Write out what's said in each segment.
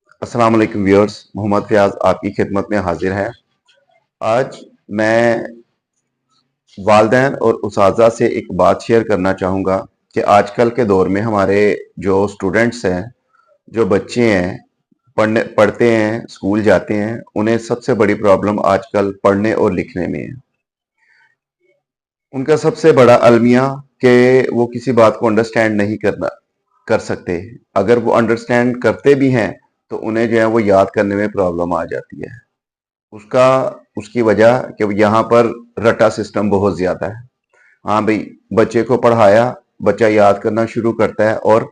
अस्सलाम वालेकुम व्यूअर्स, मोहम्मद फयाज आपकी खिदमत में हाजिर है। आज मैं वालिदैन और उसाज़ा से एक बात शेयर करना चाहूँगा कि आजकल के दौर में हमारे जो स्टूडेंट्स हैं, जो बच्चे हैं, पढ़ते हैं, स्कूल जाते हैं, उन्हें सबसे बड़ी प्रॉब्लम आजकल पढ़ने और लिखने में है। उनका सबसे बड़ा अलमिया कि वो किसी बात को अंडरस्टैंड नहीं कर सकते। अगर वो अंडरस्टैंड करते भी हैं तो उन्हें जो है वो याद करने में प्रॉब्लम आ जाती है। उसका उसकी वजह कि यहाँ पर रटा सिस्टम बहुत ज्यादा है। हाँ भाई, बच्चे को पढ़ाया, बच्चा याद करना शुरू करता है और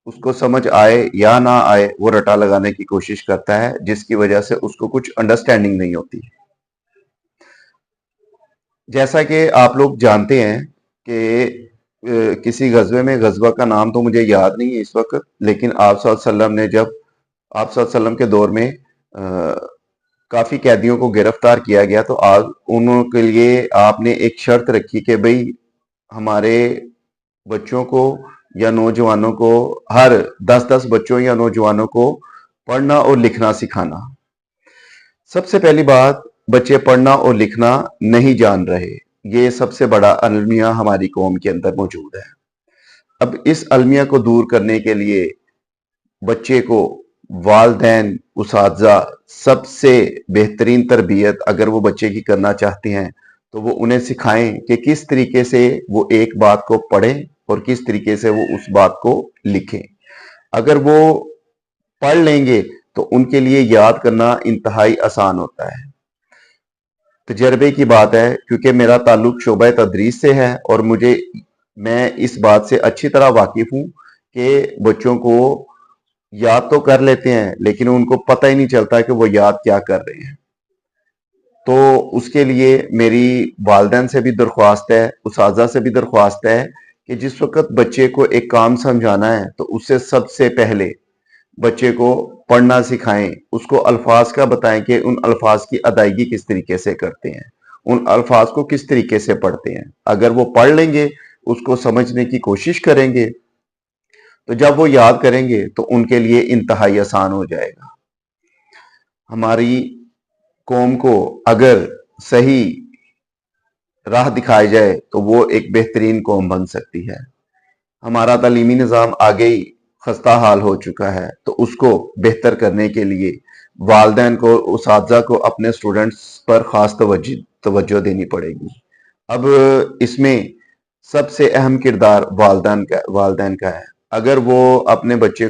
उसको समझ आए या ना आए वो रटा लगाने की कोशिश करता है, जिसकी वजह से उसको कुछ अंडरस्टैंडिंग नहीं होती। जैसा कि आप लोग जानते हैं कि किसी गजबे में, गजबा का नाम तो मुझे याद नहीं है इस वक्त, लेकिन आप सल्लल्लाहु अलैहि वसल्लम ने जब आप सल्लल्लाहु अलैहि वसल्लम के दौर में काफी कैदियों को गिरफ्तार किया गया, तो आज उनके लिए आपने एक शर्त रखी कि भाई हमारे बच्चों को या नौजवानों को, हर 10-10 बच्चों या नौजवानों को पढ़ना और लिखना सिखाना। सबसे पहली बात, बच्चे पढ़ना और लिखना नहीं जान रहे। ये सबसे बड़ा अलमिया हमारी कौम के अंदर मौजूद है। अब इस अलमिया को दूर करने के लिए बच्चे को वालदैन, उसाज़ा सबसे बेहतरीन तरबियत अगर वो बच्चे की करना चाहते हैं तो वो उन्हें सिखाएं कि किस तरीके से वो एक बात को पढ़ें और किस तरीके से वो उस बात को लिखें। अगर वो पढ़ लेंगे तो उनके लिए याद करना इंतहाई आसान होता है। तजर्बे की बात है, क्योंकि मेरा ताल्लुक शोबा तदरीस से है और मैं इस बात से अच्छी तरह वाकिफ हूँ कि बच्चों को याद तो कर लेते हैं लेकिन उनको पता ही नहीं चलता कि वो याद क्या कर रहे हैं। तो उसके लिए मेरी वालदैन से भी दरख्वास्त है, उसाज़ा से भी दरख्वास्त है कि जिस वक्त बच्चे को एक काम समझाना है तो उससे सबसे पहले बच्चे को पढ़ना सिखाएं, उसको अल्फाज का बताएं कि उन अल्फाज की अदायगी किस तरीके से करते हैं, उन अल्फाज को किस तरीके से पढ़ते हैं। अगर वो पढ़ लेंगे, उसको समझने की कोशिश करेंगे, तो जब वो याद करेंगे तो उनके लिए इंतहाई आसान हो जाएगा। हमारी कौम को अगर सही राह दिखाई जाए तो वो एक बेहतरीन कौम बन सकती है। हमारा तालीमी निज़ाम आगे ही खस्ता हाल हो चुका है, तो उसको बेहतर करने के लिए वालदैन को, उसाज़ा को अपने स्टूडेंट्स पर खास तवज्जो देनी पड़ेगी। अब इसमें सबसे अहम किरदार वालदैन का है। अगर वो अपने बच्चे को